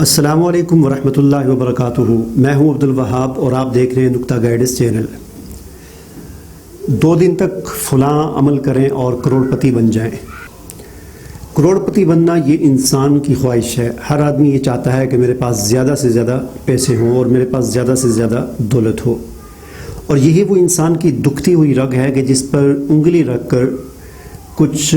السلام علیکم ورحمۃ اللہ وبرکاتہ۔ میں ہوں عبدالوہاب اور آپ دیکھ رہے ہیں نقطہ گائیڈنس چینل۔ 2 دن تک فلاں عمل کریں اور کروڑ پتی بن جائیں۔ کروڑ پتی بننا یہ انسان کی خواہش ہے۔ ہر آدمی یہ چاہتا ہے کہ میرے پاس زیادہ سے زیادہ پیسے ہوں اور میرے پاس زیادہ سے زیادہ دولت ہو، اور یہی وہ انسان کی دکھتی ہوئی رگ ہے کہ جس پر انگلی رکھ کر کچھ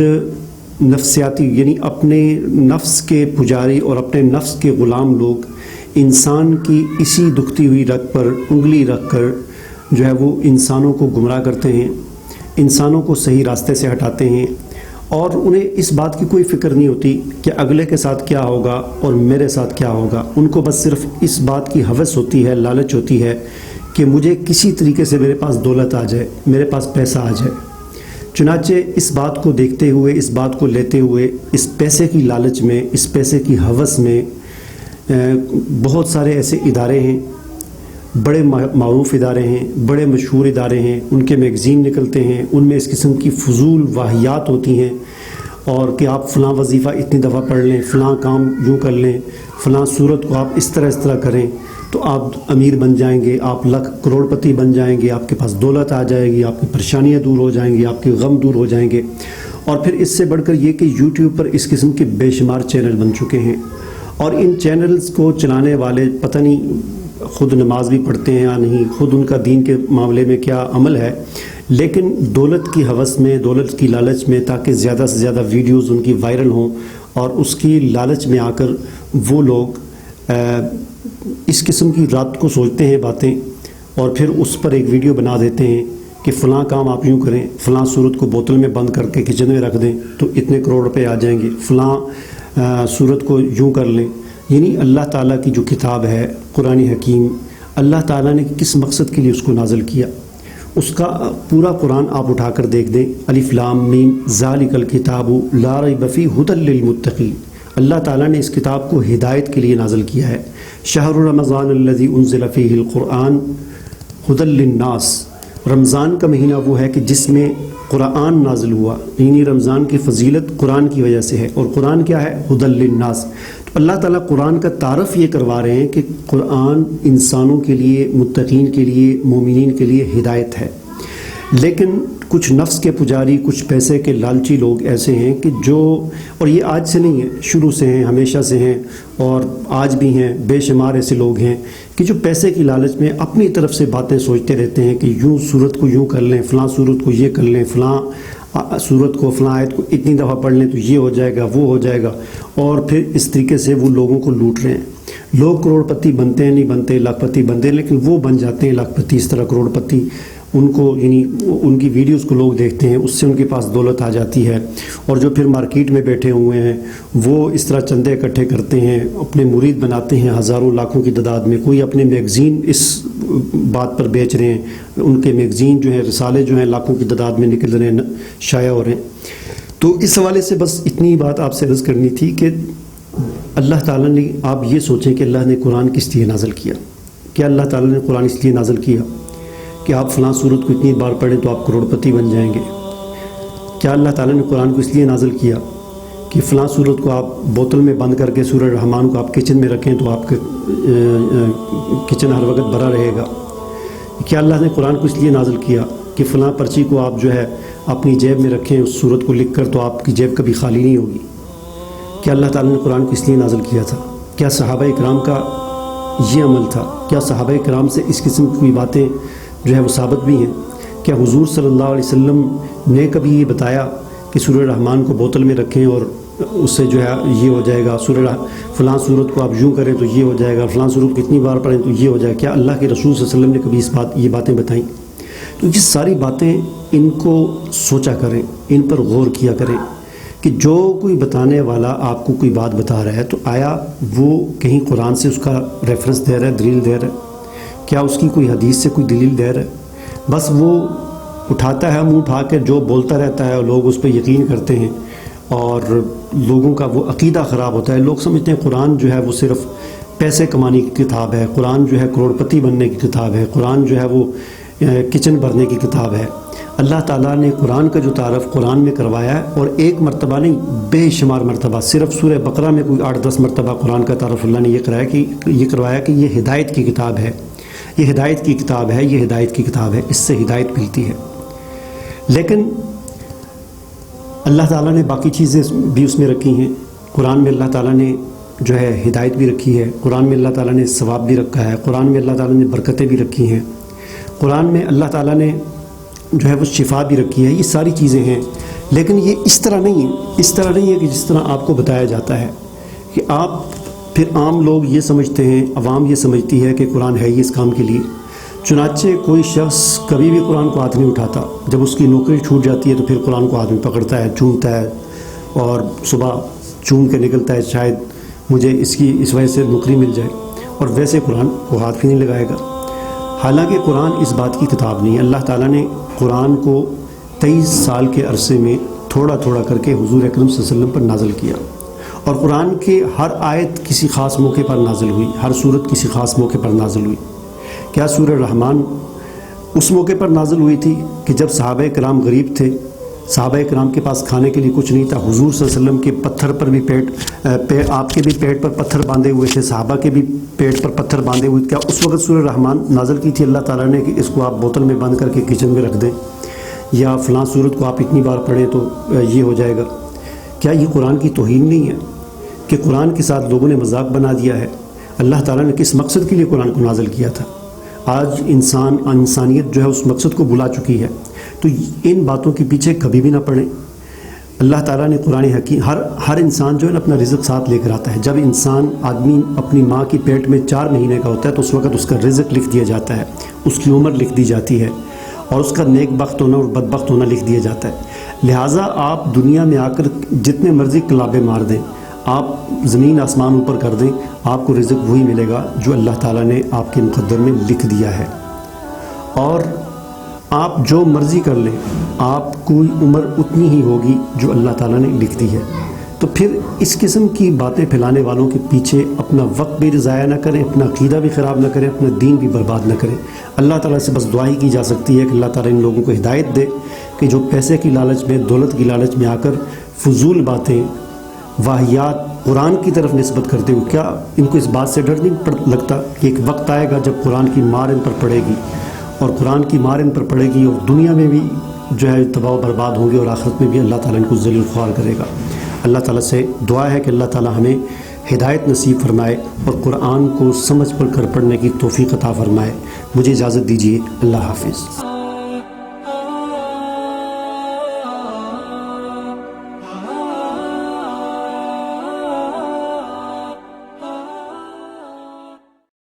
نفسیاتی یعنی اپنے نفس کے پجاری اور اپنے نفس کے غلام لوگ انسان کی اسی دکھتی ہوئی رگ پر انگلی رکھ کر جو ہے وہ انسانوں کو گمراہ کرتے ہیں، انسانوں کو صحیح راستے سے ہٹاتے ہیں، اور انہیں اس بات کی کوئی فکر نہیں ہوتی کہ اگلے کے ساتھ کیا ہوگا اور میرے ساتھ کیا ہوگا۔ ان کو بس صرف اس بات کی ہوس ہوتی ہے، لالچ ہوتی ہے کہ مجھے کسی طریقے سے میرے پاس دولت آ جائے، میرے پاس پیسہ آ جائے۔ چنانچہ اس بات کو دیکھتے ہوئے، اس بات کو لیتے ہوئے، اس پیسے کی لالچ میں، اس پیسے کی ہوس میں بہت سارے ایسے ادارے ہیں، بڑے معروف ادارے ہیں، بڑے مشہور ادارے ہیں، ان کے میگزین نکلتے ہیں، ان میں اس قسم کی فضول واہیات ہوتی ہیں، اور کہ آپ فلاں وظیفہ اتنی دفعہ پڑھ لیں، فلاں کام یوں کر لیں، فلاں صورت کو آپ اس طرح کریں تو آپ امیر بن جائیں گے، آپ لاکھ کروڑ پتی بن جائیں گے، آپ کے پاس دولت آ جائے گی، آپ کی پریشانیاں دور ہو جائیں گی، آپ کے غم دور ہو جائیں گے۔ اور پھر اس سے بڑھ کر یہ کہ یوٹیوب پر اس قسم کے بے شمار چینل بن چکے ہیں، اور ان چینلز کو چلانے والے پتہ نہیں خود نماز بھی پڑھتے ہیں یا نہیں، خود ان کا دین کے معاملے میں کیا عمل ہے، لیکن دولت کی ہوس میں، دولت کی لالچ میں، تاکہ زیادہ سے زیادہ ویڈیوز ان کی وائرل ہوں، اور اس کی لالچ میں آ کر وہ لوگ اس قسم کی رات کو سوچتے ہیں باتیں، اور پھر اس پر ایک ویڈیو بنا دیتے ہیں کہ فلاں کام آپ یوں کریں، فلاں صورت کو بوتل میں بند کر کے کچن میں رکھ دیں تو اتنے کروڑ روپے آ جائیں گے، فلاں صورت کو یوں کر لیں۔ یعنی اللہ تعالیٰ کی جو کتاب ہے قرآن حکیم، اللہ تعالیٰ نے کس مقصد کے لیے اس کو نازل کیا، اس کا پورا قرآن آپ اٹھا کر دیکھ دیں۔ الف لام میم ذالک الکتاب لا ریب فیہ ھدی للمتقین، اللہ تعالیٰ نے اس کتاب کو ہدایت کے لیے نازل کیا ہے۔ شہر رمضان الذی انزل فیہ القرآن ھدی للناس، رمضان کا مہینہ وہ ہے کہ جس میں قرآن نازل ہوا، یعنی رمضان کی فضیلت قرآن کی وجہ سے ہے، اور قرآن کیا ہے؟ ھدی للناس۔ تو اللہ تعالیٰ قرآن کا تعارف یہ کروا رہے ہیں کہ قرآن انسانوں کے لیے، متقین کے لیے، مومنین کے لیے ہدایت ہے۔ لیکن کچھ نفس کے پجاری، کچھ پیسے کے لالچی لوگ ایسے ہیں کہ جو، اور یہ آج سے نہیں ہے، شروع سے ہیں، ہمیشہ سے ہیں، اور آج بھی ہیں، بے شمار ایسے لوگ ہیں کہ جو پیسے کی لالچ میں اپنی طرف سے باتیں سوچتے رہتے ہیں کہ یوں صورت کو یوں کر لیں، فلاں صورت کو یہ کر لیں، فلاں صورت کو، فلاں آیت کو اتنی دفعہ پڑھ لیں تو یہ ہو جائے گا، وہ ہو جائے گا، اور پھر اس طریقے سے وہ لوگوں کو لوٹ رہے ہیں۔ لوگ کروڑ پتی بنتے ہیں، نہیں بنتے، لاکھ پتی بنتے ہیں، لیکن وہ بن جاتے ہیں لاکھ پتی، اس طرح کروڑ پتی۔ ان کو یعنی ان کی ویڈیوز کو لوگ دیکھتے ہیں، اس سے ان کے پاس دولت آ جاتی ہے، اور جو پھر مارکیٹ میں بیٹھے ہوئے ہیں وہ اس طرح چندے اکٹھے کرتے ہیں، اپنے مرید بناتے ہیں ہزاروں لاکھوں کی تعداد میں۔ کوئی اپنے میگزین اس بات پر بیچ رہے ہیں، ان کے میگزین جو ہیں، رسالے جو ہیں، لاکھوں کی تعداد میں نکل رہے ہیں، شائع ہو رہے ہیں۔ تو اس حوالے سے بس اتنی بات آپ سے عرض کرنی تھی کہ اللہ تعالیٰ نے، آپ یہ سوچیں کہ اللہ نے قرآن کس لیے نازل کیا؟ کیا اللہ تعالیٰ نے قرآن اس لیے نازل کیا کہ آپ فلاں صورت کو اتنی بار پڑھیں تو آپ کروڑ پتی بن جائیں گے؟ کیا اللہ تعالیٰ نے قرآن کو اس لیے نازل کیا کہ فلاں صورت کو آپ بوتل میں بند کر کے سورہ رحمان کو آپ کچن میں رکھیں تو آپ کا کچن ہر وقت بھرا رہے گا؟ کیا اللہ نے قرآن کو اس لیے نازل کیا کہ فلاں پرچی کو آپ جو ہے اپنی جیب میں رکھیں، اس صورت کو لکھ کر تو آپ کی جیب کبھی خالی نہیں ہوگی؟ کیا اللہ تعالیٰ نے قرآن کو اس لیے نازل کیا تھا؟ کیا صحابہ کرام کا یہ عمل تھا؟ کیا صحابہ کرام سے اس قسم کی باتیں جو ہے وہ ثابت بھی ہیں؟ کیا حضور صلی اللہ علیہ وسلم نے کبھی یہ بتایا کہ سورہ رحمان کو بوتل میں رکھیں اور اس سے جو ہے یہ ہو جائے گا، فلاں صورت کو آپ یوں کریں تو یہ ہو جائے گا، فلاں صورت کو اتنی بار پڑھیں تو یہ ہو جائے گا؟ کیا اللہ کے رسول صلی اللہ علیہ وسلم نے کبھی یہ باتیں بتائیں؟ تو یہ ساری باتیں ان کو سوچا کریں، ان پر غور کیا کریں کہ جو کوئی بتانے والا آپ کو کوئی بات بتا رہا ہے تو آیا وہ کہیں قرآن سے اس کا ریفرنس دے رہا ہے، دلیل دے رہا ہے؟ کیا اس کی کوئی حدیث سے کوئی دلیل دے رہا ہے؟ بس وہ اٹھاتا ہے، منہ اٹھا کے جو بولتا رہتا ہے اور لوگ اس پہ یقین کرتے ہیں، اور لوگوں کا وہ عقیدہ خراب ہوتا ہے۔ لوگ سمجھتے ہیں قرآن جو ہے وہ صرف پیسے کمانے کی کتاب ہے، قرآن جو ہے کروڑ پتی بننے کی کتاب ہے، قرآن جو ہے وہ کچن بھرنے کی کتاب ہے۔ اللہ تعالیٰ نے قرآن کا جو تعارف قرآن میں کروایا ہے، اور ایک مرتبہ نہیں بے شمار مرتبہ، صرف سورہ بقرہ میں کوئی 8-10 مرتبہ قرآن کا تعارف اللہ نے یہ کروایا کہ یہ ہدایت کی کتاب ہے، یہ ہدایت کی کتاب ہے، یہ ہدایت کی کتاب ہے، اس سے ہدایت ملتی ہے۔ لیکن اللہ تعالیٰ نے باقی چیزیں بھی اس میں رکھی ہیں۔ قرآن میں اللہ تعالیٰ نے جو ہے ہدایت بھی رکھی ہے، قرآن میں اللہ تعالیٰ نے ثواب بھی رکھا ہے، قرآن میں اللہ تعالیٰ نے برکتیں بھی رکھی ہیں، قرآن میں اللہ تعالیٰ نے جو ہے وہ شفا بھی رکھی ہے، یہ ساری چیزیں ہیں۔ لیکن یہ اس طرح نہیں ہے کہ جس طرح آپ کو بتایا جاتا ہے، کہ آپ پھر عام لوگ یہ سمجھتے ہیں، عوام یہ سمجھتی ہے کہ قرآن ہے ہی اس کام کے لیے۔ چنانچہ کوئی شخص کبھی بھی قرآن کو ہاتھ نہیں اٹھاتا، جب اس کی نوکری چھوٹ جاتی ہے تو پھر قرآن کو ہاتھ میں پکڑتا ہے، چومتا ہے، اور صبح چوم کے نکلتا ہے شاید مجھے اس وجہ سے نوکری مل جائے، اور ویسے قرآن کو ہاتھ بھی نہیں لگائے گا۔ حالانکہ قرآن اس بات کی کتاب نہیں ہے۔ اللہ تعالیٰ نے قرآن کو 23 سال کے عرصے میں تھوڑا تھوڑا کر کے حضور اکرم صلی اللہ علیہ وسلم پر نازل کیا، اور قرآن کے ہر آیت کسی خاص موقع پر نازل ہوئی، ہر سورت کسی خاص موقع پر نازل ہوئی۔ کیا سورہ رحمان اس موقع پر نازل ہوئی تھی کہ جب صحابہ کرام غریب تھے، صحابہ کرام کے پاس کھانے کے لیے کچھ نہیں تھا، حضور صلی اللہ علیہ وسلم کے پتھر پر بھی آپ کے بھی پیٹ پر پتھر باندھے ہوئے تھے، صحابہ کے بھی پیٹ پر پتھر باندھے ہوئے، کیا اس وقت سورہ رحمان نازل کی تھی اللہ تعالیٰ نے کہ اس کو آپ بوتل میں بند کر کے کچن میں رکھ دیں، یا فلاں سورت کو آپ اتنی بار پڑھیں تو یہ ہو جائے گا؟ کیا یہ قرآن کی توہین نہیں ہے کہ قرآن کے ساتھ لوگوں نے مذاق بنا دیا ہے؟ اللہ تعالیٰ نے کس مقصد کے لیے قرآن کو نازل کیا تھا؟ آج انسانیت جو ہے اس مقصد کو بھلا چکی ہے، تو ان باتوں کے پیچھے کبھی بھی نہ پڑیں۔ اللہ تعالیٰ نے قرآن حکیم ہر انسان جو ہے نا اپنا رزق ساتھ لے کر آتا ہے۔ جب آدمی اپنی ماں کی پیٹ میں 4 مہینے کا ہوتا ہے تو اس وقت اس کا رزق لکھ دیا جاتا ہے، اس کی عمر لکھ دی جاتی ہے، اور اس کا نیک بخت ہونا اور بدبخت ہونا لکھ دیا جاتا ہے۔ لہٰذا آپ دنیا میں آ کر جتنے مرضی کلابے مار دیں، آپ زمین آسمان اوپر کر دیں، آپ کو رزق وہی ملے گا جو اللہ تعالیٰ نے آپ کے مقدر میں لکھ دیا ہے۔ اور آپ جو مرضی کر لیں، آپ کی عمر اتنی ہی ہوگی جو اللہ تعالیٰ نے لکھ دی ہے۔ تو پھر اس قسم کی باتیں پھیلانے والوں کے پیچھے اپنا وقت بھی ضائع نہ کریں، اپنا عقیدہ بھی خراب نہ کریں، اپنا دین بھی برباد نہ کریں۔ اللہ تعالیٰ سے بس دعا ہی کی جا سکتی ہے کہ اللہ تعالیٰ ان لوگوں کو ہدایت دے کہ جو پیسے کی لالچ میں، دولت کی لالچ میں آ کر فضول باتیں، واہیات قرآن کی طرف نسبت کرتے ہوئے، کیا ان کو اس بات سے ڈر نہیں لگتا کہ ایک وقت آئے گا جب قرآن کی مار ان پر پڑے گی، اور قرآن کی مار ان پر پڑے گی، اور دنیا میں بھی جو ہے تباہ و برباد ہوں گے، اور آخرت میں بھی اللہ تعالیٰ ان کو ذلیل خوار کرے گا۔ اللہ تعالیٰ سے دعا ہے کہ اللہ تعالیٰ ہمیں ہدایت نصیب فرمائے اور قرآن کو سمجھ کر پڑھنے کی توفیق عطا فرمائے۔ مجھے اجازت دیجیے، اللہ حافظ۔